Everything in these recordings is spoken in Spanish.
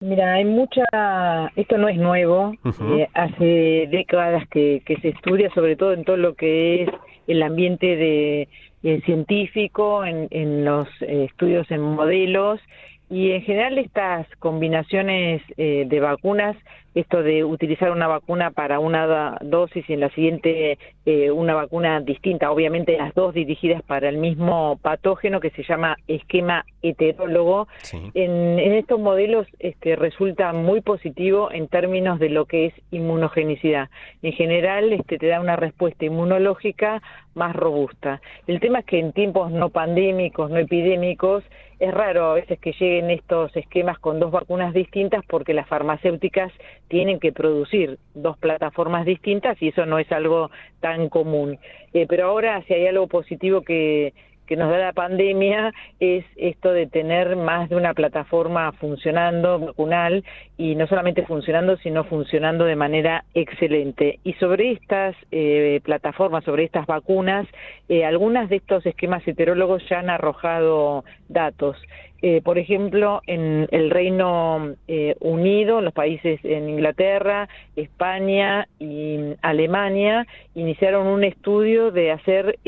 Mira, esto no es nuevo, Ujú. hace décadas que se estudia, sobre todo en todo lo que es el ambiente científico, en los estudios en modelos, y en general estas combinaciones de vacunas, esto de utilizar una vacuna para una dosis y en la siguiente una vacuna distinta, obviamente las dos dirigidas para el mismo patógeno que se llama esquema heterólogo. Sí. En estos modelos resulta muy positivo en términos de lo que es inmunogenicidad. En general te da una respuesta inmunológica más robusta. El tema es que en tiempos no pandémicos, no epidémicos, es raro a veces que lleguen estos esquemas con dos vacunas distintas porque las farmacéuticas tienen que producir dos plataformas distintas y eso no es algo tan común. Pero ahora si hay algo positivo que nos da la pandemia es esto de tener más de una plataforma funcionando, vacunal, y no solamente funcionando, sino funcionando de manera excelente. Y sobre estas plataformas, sobre estas vacunas, algunas de estos esquemas heterólogos ya han arrojado datos. Por ejemplo, en el Reino Unido, en los países en Inglaterra, España y Alemania, iniciaron un estudio de hacer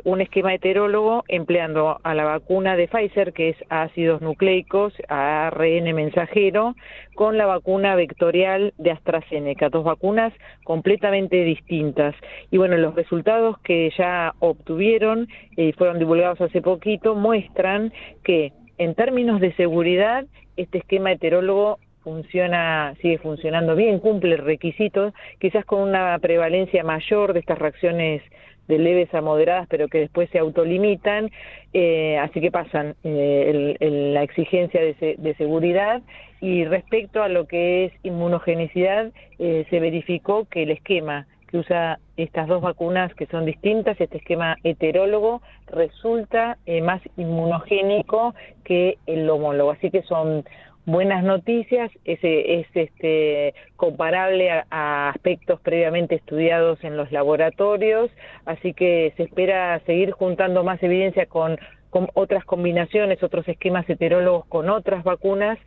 un esquema heterólogo empleando a la vacuna de Pfizer, que es ácidos nucleicos, ARN mensajero, con la vacuna vectorial de AstraZeneca, dos vacunas completamente distintas. Y bueno, los resultados que ya obtuvieron y fueron divulgados hace poquito muestran que en términos de seguridad, este esquema heterólogo sigue funcionando bien, cumple requisitos, quizás con una prevalencia mayor de estas reacciones de leves a moderadas, pero que después se autolimitan, así que pasan la exigencia de seguridad. Y respecto a lo que es inmunogenicidad, se verificó que el esquema que usa estas dos vacunas que son distintas, este esquema heterólogo, resulta más inmunogénico que el homólogo. Así que son buenas noticias, es comparable a aspectos previamente estudiados en los laboratorios, así que se espera seguir juntando más evidencia con otras combinaciones, otros esquemas heterólogos con otras vacunas,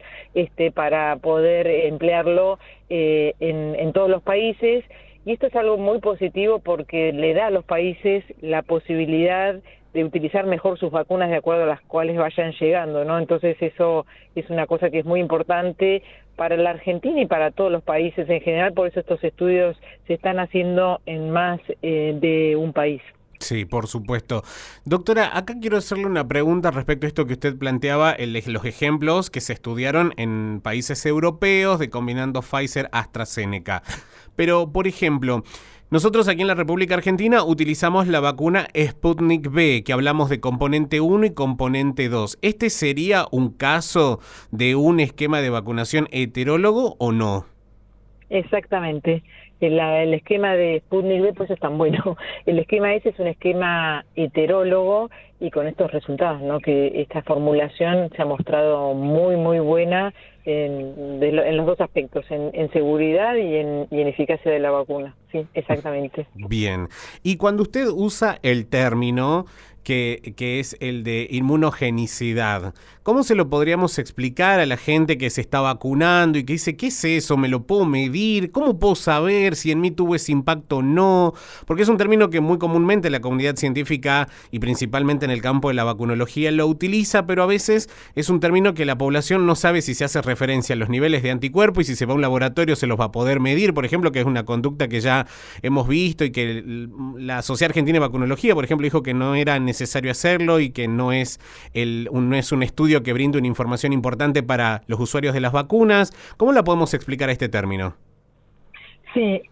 para poder emplearlo en todos los países. Y esto es algo muy positivo porque le da a los países la posibilidad de utilizar mejor sus vacunas de acuerdo a las cuales vayan llegando, ¿no? Entonces eso es una cosa que es muy importante para la Argentina y para todos los países en general, por eso estos estudios se están haciendo en más de un país. Sí, por supuesto. Doctora, acá quiero hacerle una pregunta respecto a esto que usted planteaba, los ejemplos que se estudiaron en países europeos de combinando Pfizer-AstraZeneca. Pero, por ejemplo, nosotros aquí en la República Argentina utilizamos la vacuna Sputnik V, que hablamos de componente 1 y componente 2. ¿Este sería un caso de un esquema de vacunación heterólogo o no? Exactamente. El esquema de Sputnik V, pues es tan bueno. El esquema ese es un esquema heterólogo y con estos resultados, ¿no? Que esta formulación se ha mostrado muy, muy buena en los dos aspectos, en seguridad y en eficacia de la vacuna. Sí, exactamente. Bien. Y cuando usted usa el término que es el de inmunogenicidad, ¿cómo se lo podríamos explicar a la gente que se está vacunando y que dice, ¿qué es eso? ¿Me lo puedo medir? ¿Cómo puedo saber si en mí tuvo ese impacto o no? Porque es un término que muy comúnmente la comunidad científica y principalmente en el campo de la vacunología lo utiliza, pero a veces es un término que la población no sabe si se hace referencia a los niveles de anticuerpos y si se va a un laboratorio se los va a poder medir, por ejemplo, que es una conducta que ya hemos visto y que la Sociedad Argentina de Vacunología, por ejemplo, dijo que no era necesario hacerlo y que no es un estudio que brinde una información importante para los usuarios de las vacunas. ¿Cómo la podemos explicar a este término? Sí,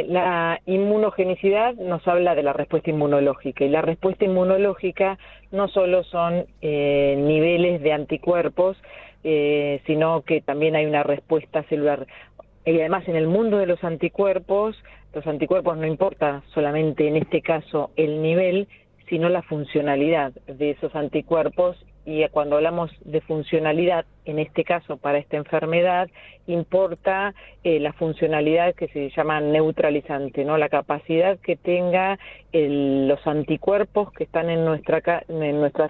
la inmunogenicidad nos habla de la respuesta inmunológica y la respuesta inmunológica no solo son niveles de anticuerpos, sino que también hay una respuesta celular. Y además en el mundo de los anticuerpos no importa solamente en este caso el nivel, sino la funcionalidad de esos anticuerpos. Y cuando hablamos de funcionalidad en este caso para esta enfermedad, importa la funcionalidad que se llama neutralizante, ¿no? La capacidad que tenga los anticuerpos que están en nuestra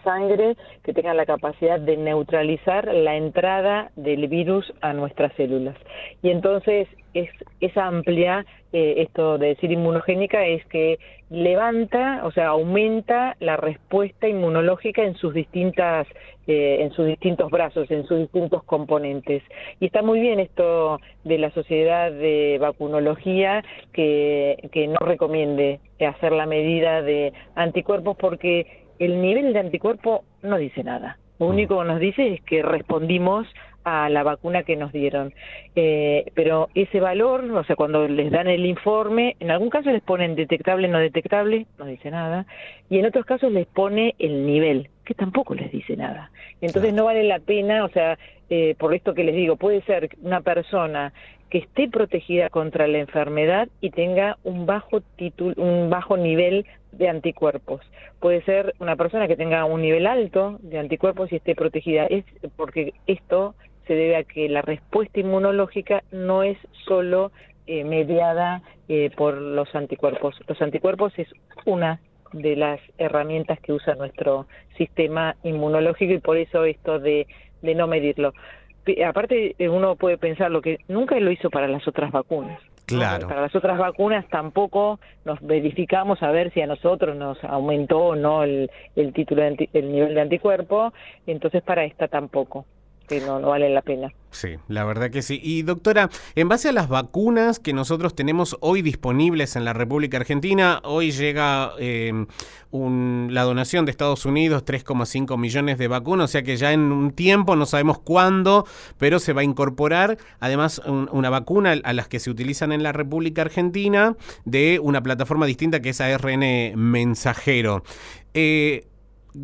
sangre, que tengan la capacidad de neutralizar la entrada del virus a nuestras células. Y entonces es amplia, esto de decir inmunogénica es que levanta, o sea, aumenta la respuesta inmunológica en sus distintos brazos, en sus distintos componentes. Y está muy bien esto de la Sociedad de Vacunología que no recomiende hacer la medida de anticuerpos porque el nivel de anticuerpo no dice nada. Lo único que nos dice es que respondimos a la vacuna que nos dieron. Pero ese valor, o sea, cuando les dan el informe, en algún caso les ponen detectable, no detectable, no dice nada, y en otros casos les pone el nivel, que tampoco les dice nada. Entonces no vale la pena, o sea, por esto que les digo, puede ser una persona que esté protegida contra la enfermedad y tenga un bajo nivel de anticuerpos. Puede ser una persona que tenga un nivel alto de anticuerpos y esté protegida. Es porque esto se debe a que la respuesta inmunológica no es solo mediada por los anticuerpos. Los anticuerpos es una de las herramientas que usa nuestro sistema inmunológico y por eso esto de no medirlo. Aparte, uno puede pensar lo que nunca lo hizo para las otras vacunas. Claro. ¿No? Para las otras vacunas tampoco nos verificamos a ver si a nosotros nos aumentó o no el nivel de anticuerpo, entonces para esta tampoco, que no vale la pena. Sí, la verdad que sí. Y doctora, en base a las vacunas que nosotros tenemos hoy disponibles en la República Argentina, hoy llega la donación de Estados Unidos, 3,5 millones de vacunas, o sea que ya en un tiempo, no sabemos cuándo, pero se va a incorporar además una vacuna a las que se utilizan en la República Argentina de una plataforma distinta que es ARN mensajero. De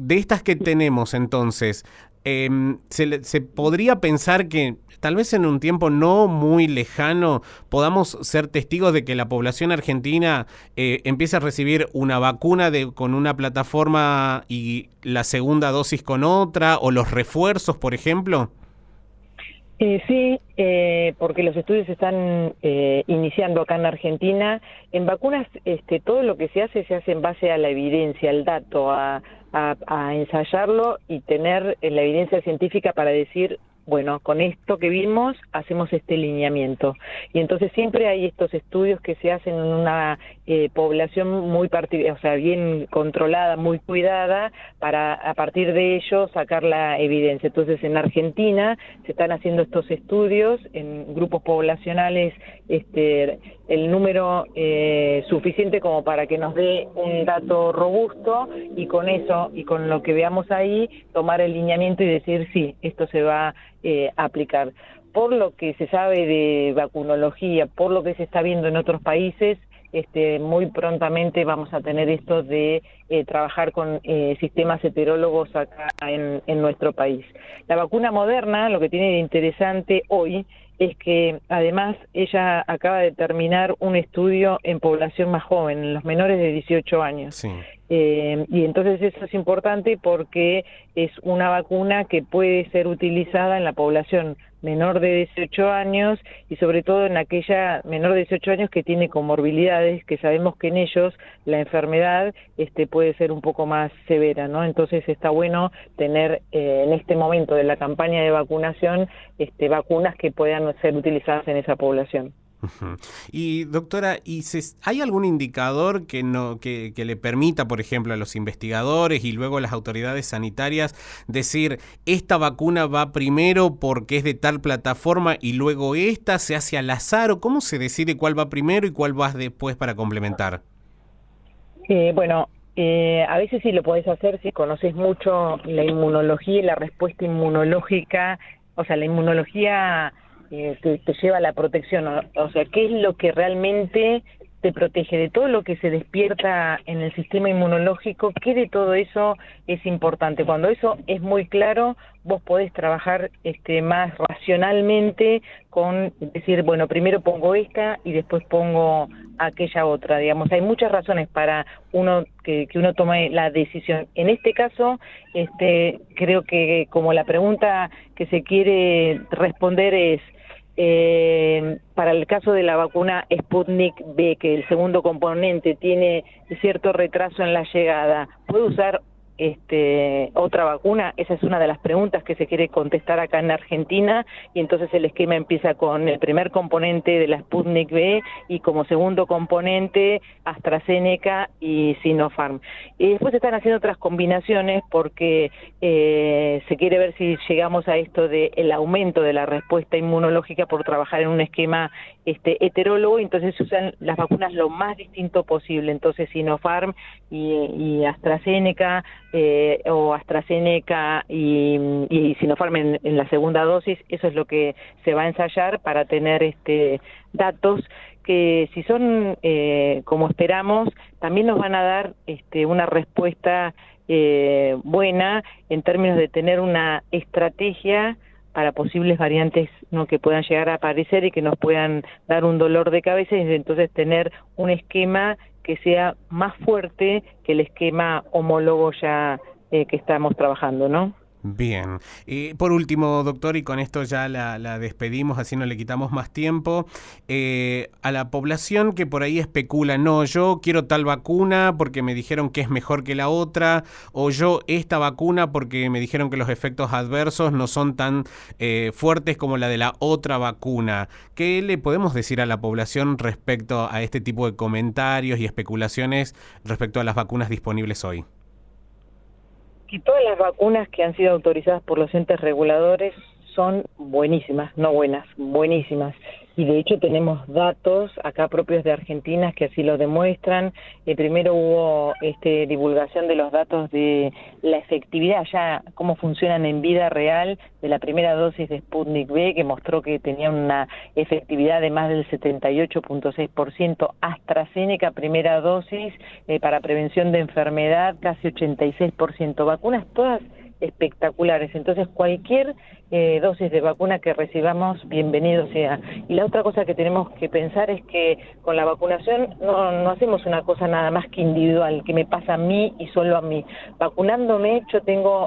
estas que tenemos entonces, se podría pensar que tal vez en un tiempo no muy lejano podamos ser testigos de que la población argentina empiece a recibir una vacuna con una plataforma y la segunda dosis con otra, o los refuerzos, por ejemplo. Sí, porque los estudios se están iniciando acá en Argentina. En vacunas, todo lo que se hace en base a la evidencia, al dato, a ensayarlo y tener la evidencia científica para decir, bueno, con esto que vimos hacemos este lineamiento. Y entonces siempre hay estos estudios que se hacen en una población muy bien controlada, muy cuidada, para a partir de ello sacar la evidencia. Entonces en Argentina se están haciendo estos estudios en grupos poblacionales, el número suficiente como para que nos dé un dato robusto, y con eso y con lo que veamos ahí tomar el lineamiento y decir sí, esto se va a aplicar. Por lo que se sabe de vacunología, por lo que se está viendo en otros países, muy prontamente vamos a tener esto de trabajar con sistemas heterólogos acá en nuestro país. La vacuna Moderna, lo que tiene de interesante hoy es que además ella acaba de terminar un estudio en población más joven, en los menores de 18 años. Sí. Y entonces eso es importante porque es una vacuna que puede ser utilizada en la población menor de 18 años y sobre todo en aquella menor de 18 años que tiene comorbilidades, que sabemos que en ellos la enfermedad puede ser un poco más severa, ¿no? Entonces está bueno tener en este momento de la campaña de vacunación vacunas que puedan ser utilizadas en esa población. Uh-huh. Y doctora, ¿hay algún indicador que le permita, por ejemplo, a los investigadores y luego a las autoridades sanitarias decir esta vacuna va primero porque es de tal plataforma y luego esta se hace al azar, o cómo se decide cuál va primero y cuál va después para complementar? A veces sí lo podés hacer si conoces mucho la inmunología y la respuesta inmunológica, o sea, la inmunología te lleva a la protección, o sea, qué es lo que realmente te protege de todo lo que se despierta en el sistema inmunológico, ¿qué de todo eso es importante? Cuando eso es muy claro, vos podés trabajar más racionalmente con decir, bueno, primero pongo esta y después pongo aquella otra, digamos. Hay muchas razones para que uno tome la decisión. En este caso, creo que como la pregunta que se quiere responder es, para el caso de la vacuna Sputnik V, que el segundo componente tiene cierto retraso en la llegada, ¿puede usar otra vacuna? Esa es una de las preguntas que se quiere contestar acá en Argentina, y entonces el esquema empieza con el primer componente de la Sputnik V y como segundo componente AstraZeneca y Sinopharm. Y después se están haciendo otras combinaciones porque se quiere ver si llegamos a esto de el aumento de la respuesta inmunológica por trabajar en un esquema heterólogo, y entonces se usan las vacunas lo más distinto posible, entonces Sinopharm y AstraZeneca, o AstraZeneca y Sinopharm en la segunda dosis. Eso es lo que se va a ensayar para tener datos que, si son como esperamos, también nos van a dar una respuesta buena en términos de tener una estrategia para posibles variantes, ¿no?, que puedan llegar a aparecer y que nos puedan dar un dolor de cabeza, y entonces tener un esquema que sea más fuerte que el esquema homólogo ya que estamos trabajando, ¿no? Bien. Por último, doctor, y con esto ya la despedimos, así no le quitamos más tiempo, a la población que por ahí especula, no, yo quiero tal vacuna porque me dijeron que es mejor que la otra, o yo esta vacuna porque me dijeron que los efectos adversos no son tan fuertes como la de la otra vacuna. ¿Qué le podemos decir a la población respecto a este tipo de comentarios y especulaciones respecto a las vacunas disponibles hoy? Que todas las vacunas que han sido autorizadas por los entes reguladores son buenísimas, no buenas, buenísimas. Y de hecho tenemos datos acá propios de Argentina que así lo demuestran. Primero hubo divulgación de los datos de la efectividad, ya cómo funcionan en vida real, de la primera dosis de Sputnik V, que mostró que tenía una efectividad de más del 78.6%. AstraZeneca, primera dosis, para prevención de enfermedad, casi 86%. Vacunas todas espectaculares. Entonces cualquier dosis de vacuna que recibamos, bienvenido sea. Y la otra cosa que tenemos que pensar es que con la vacunación no hacemos una cosa nada más que individual, que me pasa a mí y solo a mí. Vacunándome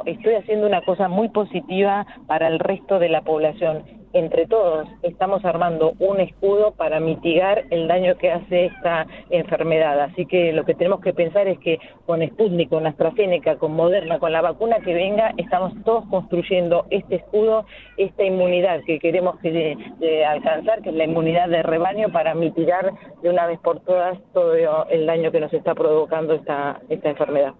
estoy haciendo una cosa muy positiva para el resto de la población. Entre todos estamos armando un escudo para mitigar el daño que hace esta enfermedad. Así que lo que tenemos que pensar es que con Sputnik, con AstraZeneca, con Moderna, con la vacuna que venga, estamos todos construyendo este escudo, esta inmunidad que queremos alcanzar, que es la inmunidad de rebaño, para mitigar de una vez por todas todo el daño que nos está provocando esta enfermedad.